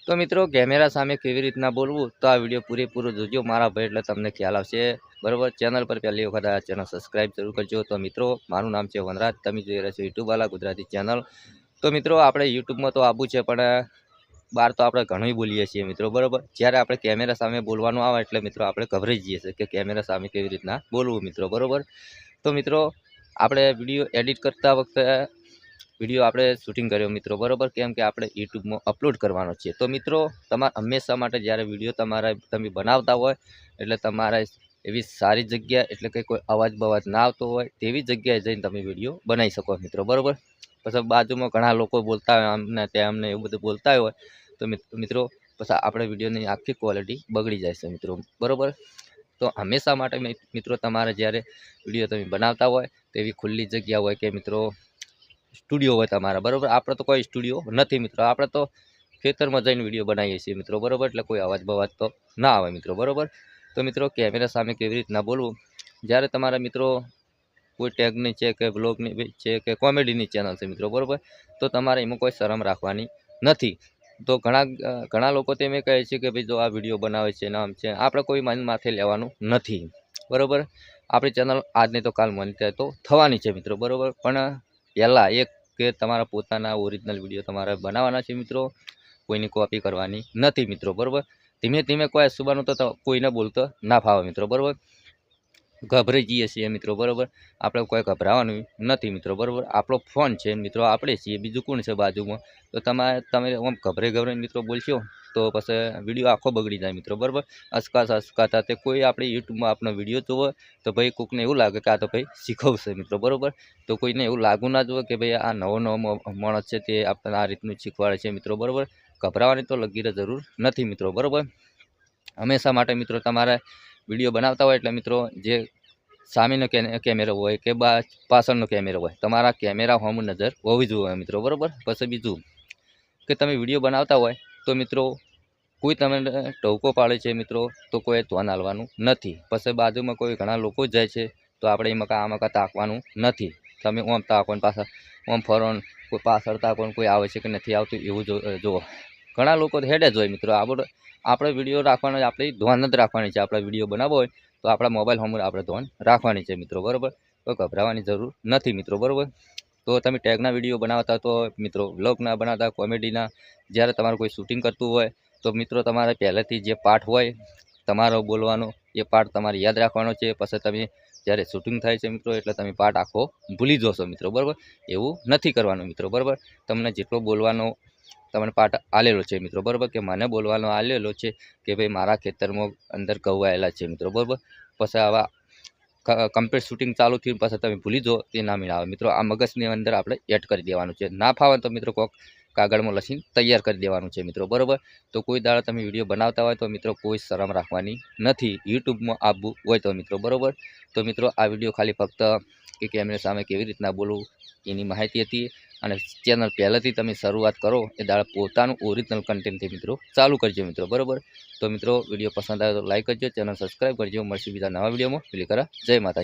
તો મિત્રો કેમેરા સામે કેવી રીતના બોલવું તો આ વિડીયો પૂરેપૂરો જોજો મારા ભાઈ, એટલે તમને ખ્યાલ આવશે બરોબર। ચેનલ પર પહેલી વખત આ ચેનલ સબસ્ક્રાઇબ જરૂર કરજો। તો મિત્રો મારું નામ છે વનરાજ, તમે જોઈ રહ્યા છો યુટ્યુબ વાલા ગુજરાતી ચેનલ। તો મિત્રો આપણે યુટ્યુબમાં તો આવવું છે, પણ બહાર તો આપણે ઘણું બોલીએ છીએ મિત્રો બરોબર। જ્યારે આપણે કેમેરા સામે બોલવાનું આવે એટલે મિત્રો આપણે ગભરાઈ જઈએ છીએ કે કેમેરા સામે કેવી રીતના બોલવું મિત્રો બરોબર। તો મિત્રો આપણે વિડીયો એડિટ કરતા વખતે વિડીયો આપણે શૂટિંગ કર્યો મિત્રો બરોબર, કેમ કે આપણે યુટ્યુબમાં અપલોડ કરવાનો છે। તો મિત્રો તમારે હંમેશા માટે જ્યારે વિડીયો તમે બનાવતા હોય એટલે તમારે એવી સારી જગ્યા, એટલે કે કોઈ અવાજ બવાજ ના આવતો હોય તેવી જગ્યાએ જઈને તમે વિડીયો બનાવી શકો મિત્રો બરોબર। પછી બાજુમાં ઘણા લોકો બોલતા હોય આમને તેમને એવું બધું બોલતા હોય તો મિત્રો પછી આપણે વિડીયોની આખી ક્વોલિટી બગડી જાય છે મિત્રો બરોબર। તો હંમેશા માટે મિત્રો તમારે જ્યારે વિડીયો તમે બનાવતા હોય તેવી ખુલ્લી જગ્યા હોય કે મિત્રો સ્ટુડિયો હોય તમારા બરોબર। આપણે તો કોઈ સ્ટુડિયો નથી મિત્રો, આપણે તો ખેતરમાં જઈને વિડીયો બનાવીએ છીએ મિત્રો બરોબર, એટલે કોઈ અવાજ બવાજ તો ના આવે મિત્રો બરોબર। તો મિત્રો કેમેરા સામે કેવી રીતના બોલવું, જ્યારે તમારા મિત્રો કોઈ ટેગની છે કે બ્લોગની છે કે કોમેડીની ચેનલ છે મિત્રો બરોબર, તો તમારે એમાં કોઈ શરમ રાખવાની નથી। તો ઘણા લોકો તેમ કહે છે કે ભાઈ જો આ વિડીયો બનાવે છે નામ છે, આપણે કોઈ માથે લેવાનું નથી બરોબર। આપણી ચેનલ આજની તો કાલ મોનેટાઈઝ તો થવાની છે મિત્રો બરોબર, પણ પહેલાં એક કે તમારા પોતાના ઓરિજિનલ વિડીયો તમારે બનાવવાના છે મિત્રો, કોઈની કોપી કરવાની નથી મિત્રો બરોબર। ધીમે ધીમે કોઈ સુબાનું તો કોઈને બોલતો ના ફાવે મિત્રો બરોબર, ગભરાઈ જઈએ છીએ મિત્રો બરોબર। આપણે કોઈ ગભરાવાનું નથી મિત્રો બરોબર, આપણો ફોન છે મિત્રો, આપણે છીએ, બીજું કોણ છે બાજુમાં। તો તમે આમ ગભરાઈને મિત્રો બોલશો તો પછી વિડીયો આખો બગડી જાય મિત્રો બરોબર। અસકાતા તે કોઈ આપણે યુટ્યુબમાં આપણો વિડીયો જોવો તો ભાઈ કોઈકને એવું લાગે કે આ તો ભાઈ શીખવશે મિત્રો બરોબર। તો કોઈને એવું લાગવું ના જોઈએ કે ભાઈ આ નવો માણસ છે તે આપણને આ રીતનું શીખવાડે છે મિત્રો બરોબર। ગભરાવાની તો લગીરે જરૂર નથી મિત્રો બરોબર। હંમેશા માટે મિત્રો તમારે વિડીયો બનાવતા હોય એટલે મિત્રો જે સામેનો કેમેરો હોય કે પાછળનો કેમેરો હોય, તમારા કેમેરા હોમ નજર હોવી જોઈએ મિત્રો બરોબર। પછી બીજું કે તમે વિડીયો બનાવતા હોય તો મિત્રો કોઈ તમને ટોકો પાડે છે મિત્રો તો કોઈ ધ્યાન આલવાનું નથી। પછી બાજુમાં કોઈ ઘણા લોકો જાય છે તો આપણે એ મકા તાકવાનું નથી। તમે ઓમ તાકો ને પાછળ ઓમ ફરો, કોઈ પાછળ તાકો કોઈ આવે છે કે નથી આવતું એવું જુઓ। ઘણા લોકો હેડે જ હોય મિત્રો, આપણે વિડીયો રાખવાનો, આપણે ધ્યાન જ રાખવાની છે। આપણે વિડીયો બનાવવો હોય તો આપણા મોબાઈલ હોમ આપણે ધ્યાન રાખવાની છે મિત્રો બરોબર, તો ગભરાવાની જરૂર નથી મિત્રો બરોબર। તો તમે ટેગના વિડીયો બનાવતા તો મિત્રો વ્લોગના બનાવતા, કોમેડીના, જ્યારે તમારું કોઈ શૂટિંગ કરતું હોય તો મિત્રો તમારે પહેલેથી જે પાઠ હોય તમારો બોલવાનો એ પાઠ તમારે યાદ રાખવાનો છે। પછી તમે જ્યારે શૂટિંગ થાય છે મિત્રો એટલે તમે પાઠ આખો ભૂલી જશો મિત્રો બરાબર, એવું નથી કરવાનું મિત્રો બરાબર। તમને જેટલો બોલવાનો તમને પાઠ આલેલો છે મિત્રો બરાબર, કે મને બોલવાનો આલેલો છે કે ભાઈ મારા ખેતરમાં અંદર ઘઉં આવેલા છે મિત્રો બરાબર, પછી આવા કમ્પ્લીટ શૂટિંગ ચાલુ થયું પછી તમે ભૂલી જાઓ તે ના મેળ આવે મિત્રો। આ મગજની અંદર આપણે એડ કરી દેવાનું છે, ના ફાવે તો મિત્રો કોક કાગળમાં લખીને તૈયાર કરી દેવાનું છે મિત્રો બરાબર। તો કોઈ દાડા તમે વિડીયો બનાવતા હોય તો મિત્રો કોઈ શરમ રાખવાની નથી યુટ્યુબમાં આવવું હોય તો મિત્રો બરાબર। તો મિત્રો આ વિડીયો ખાલી ફક્ત કે કેમેરા સામે કેવી રીતના બોલવું એની માહિતી હતી, અને ચેનલ પહેલાંથી તમે શરૂઆત કરો એ દાડા પોતાનું ઓરિજિનલ કન્ટેન્ટથી મિત્રો ચાલુ કરજો મિત્રો બરાબર। તો મિત્રો વિડીયો પસંદ આવે તો લાઈક કરજો, ચેનલ સબસ્ક્રાઈબ કરજો, મળશે બીજા નવા વિડીયોમાં। પેલી કરા જય માતાજી।